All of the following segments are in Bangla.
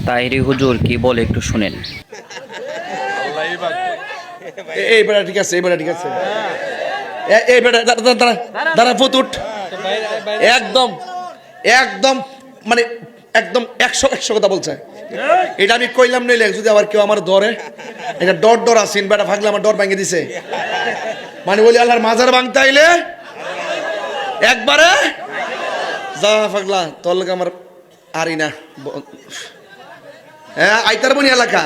তাহিরি হুজুর কি বলে একটু শুনেন। এইবারে ঠিক আছে, এইবারে ঠিক আছে। এইবারে দাঁড়া ফুট একদম একদম মানে একদম 100 কথা বলছে। এটা আমি কইলাম নইলে যদি আবার কেউ আমার ধরে এটা ডর আসিন বেটা ভাগলে আমার ডর ভাঙিয়ে দিছে। মানে বলি আল্লাহর মাজার ভাঙতে আইলে একবারে যা ফাগলা তোর লগে আমার আরি না। হ্যাঁ আইতার বনি এলাকা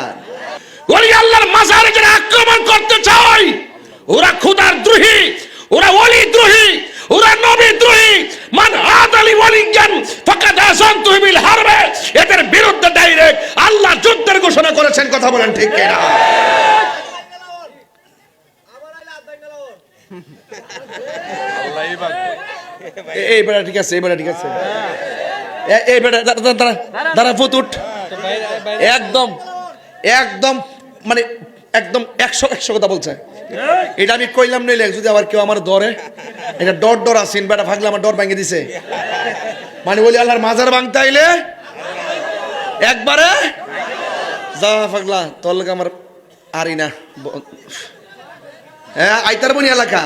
ওলি আল্লাহর মাজারে যারা আক্রমণ করতে চায় ওরা খোদার দ্রোহী, ওরা ওলি দ্রোহী, ওরা নবী দ্রোহী। মান আদালি ওয়ালিয়ান ফাকাদ আযানতুহু বিল হারবে। এদের বিরুদ্ধে ডাইরেক্ট আল্লাহ যুদ্ধের ঘোষণা করেছেন। কথা বলেন ঠিক কিনা? এইবারে ঠিক আছে, এইবারে ঠিক আছে। এইবারে দাঁড়া ফুট একদম একদম মানে একদম 100 কথা বলছে। এটা আমি কইলাম নইলে যদি আবার কেউ আমার ধরে এটা ডর আসিন বেটা ভাগলে আমার ডর ভাঙিয়ে দিছে। মানে বলি আল্লাহর মাজার ভাঙতে আইলে একবারে যা ফাগলা তোর লগে আমার আরি না। হ্যাঁ আইতার বনি এলাকা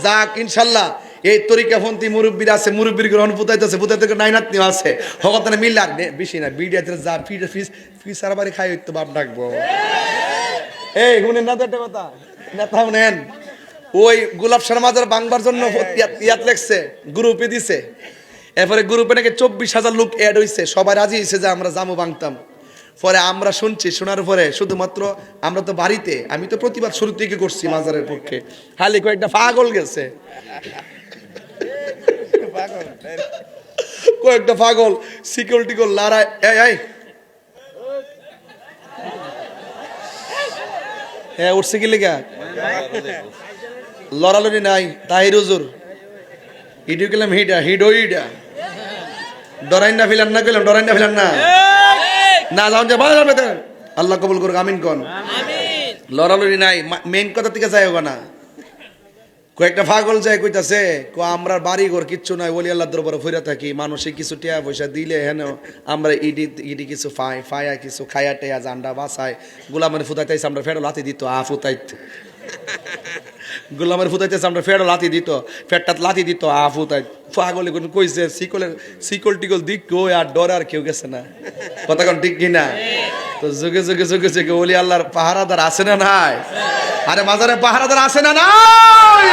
যাক ইনশাল্লাহ। এই তরিকাপন্থী মুরব্বীরা আছে, মুরব্বীর গ্রহণ পুতাইতেছে, পুতাইতে নাইনাতনিও আছে। হকতানে মিল্লা বেশি না বিডিয়াতে যা ফিস আর বাড়ি খাই হইতো বাপ ডাকবো। এই শুনেন না তো একটা কথা, নেতা শুনেন ওই গোলাপ শাহ মাজার বাংবার জন্য ইয়াত লেখছে, গ্রুপে দিছে। এরপরে গ্রুপে নাকি 24,000 লোক অ্যাড হইছে, সবাই রাজি হয়েছে যে আমরা জামু বাংতাম। পরে আমরা শুনছি, শোনার পরে শুধুমাত্র আমরা তো বাড়িতে, আমি তো প্রতিবাদ শুরু থেকে করছি মাজারের পক্ষে, খালি কয়েকটা পাগল গেছে, কয়েকটা পাগল সিকিউরিটি কর লড়াই। হ্যাঁ উঠছে কি লেগা লড়ালড়ি নাই। তাহির হুজুর ইডু গেলাম হিডা ডরাই না ফিলান না গেলাম, ডরাই না ফিলান না না যাও যে ভালো যাবে। আল্লাহ কবুল করুক, আমিন কোন। লড়ালড়ি নাই, মেইন কথা থেকে যাই হোক না। কয়েকটা পাগল যায় কইতাছে আমরা বাড়ি ঘর কিচ্ছু নাই, ওলি আল্লাহ দরবারে ফিরে থাকি, মানুষে কিছু টিয়া পয়সা দিলে হেন আমরা ইডি কিছু ফায়া কিছু খায়া টেয়া জান্ডা বাসায় গোলামের ফুটাইতেছে আমরা ফেরো লাতি দিত ফুটাইত গোলামের ফুটাইতেছে আমরা ফেরো লাতি দিত ফেরটাত লাতি দিত ফুটাইত। পাগলে কইছে শিকল টিকল দিক কই আর ডর আর কেউ গেছে না। কথা কোন ঠিক কিনা? তো যুগে যুগে যুগে যুগে ওলি আল্লাহর পাহারাদার আছে না নাই? আরে মাজারে পাহারাদার আছে না নাই?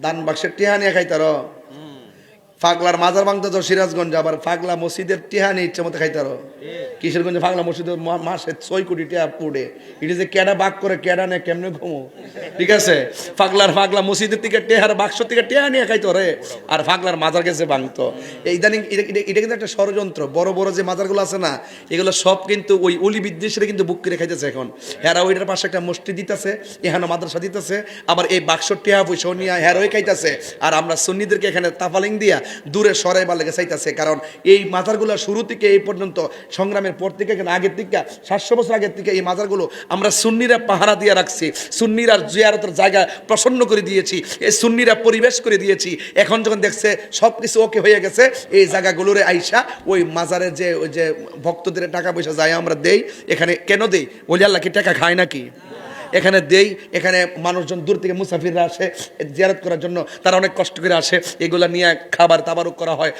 দান বাক্সের টিহা নিয়ে খাইতার পাগলার মাজার ভাঙতে তো সিরাজগঞ্জ, আবার পাগলা মসজিদের টিহা নিয়ে ইচ্ছে মতো খাইতার। কিশোরগঞ্জে পাগলা মসজিদের মাসে 6 কোটি টিহা পুড়ে, এটা যে কেডা বাক করে কেডা নেই কেমনে ঘুমো। ঠিক আছে, পাগলা মসজিদের থেকে টেহার বাক্স থেকে টেহা নিয়ে খাইতো রে, আর পাগলার মাজার গেছে ভাঙতো। এই ইদানিং এটা কিন্তু একটা ষড়যন্ত্র। বড় বড় যে মাজারগুলো আছে না, এগুলো সব কিন্তু ওই অলি বিদ্বেষীরা কিন্তু বুক করে খাইতেছে এখন। হেরা ওইটার পাশে একটা মসজিদ দিতেছে, এখানে মাদ্রাসা দিতেছে, আবার এই বাক্স টেহা পয়সা নিয়ে হেরোই খাইতেছে। আর আমরা সুন্নিদেরকে এখানে তাফালিং দিয়া দূরে সরাই বা লেগে চাইতেছে। কারণ এই মাজারগুলো শুরু থেকে এই পর্যন্ত সংগ্রামের পর থেকে, আগের থেকে 700 বছর আগের থেকে এই মাজারগুলো আমরা সুন্নিরা পাহারা দিয়ে রাখছি, সুন্নিরা জিয়ারতের জায়গা প্রসন্ন করে দিয়েছি, এই সুন্নিরা পরিবেশ করে দিয়েছি। এখন যখন দেখছে সব কিছু ওকে হয়ে গেছে, এই জায়গাগুলোরে আইসা ওই মাজারের যে ওই যে ভক্তদের টাকা পয়সা যায় আমরা দেই। এখানে কেন দেই? বলি আল্লাহ কি টাকা খায় নাকি? এখানে দেই, এখানে মানুষজন দূর থেকে মুসাফিররা আসে জিয়ারত করার জন্য, তারা অনেক কষ্ট করে আসে, এগুলা নিয়ে খাবার তাবারুক করা হয়।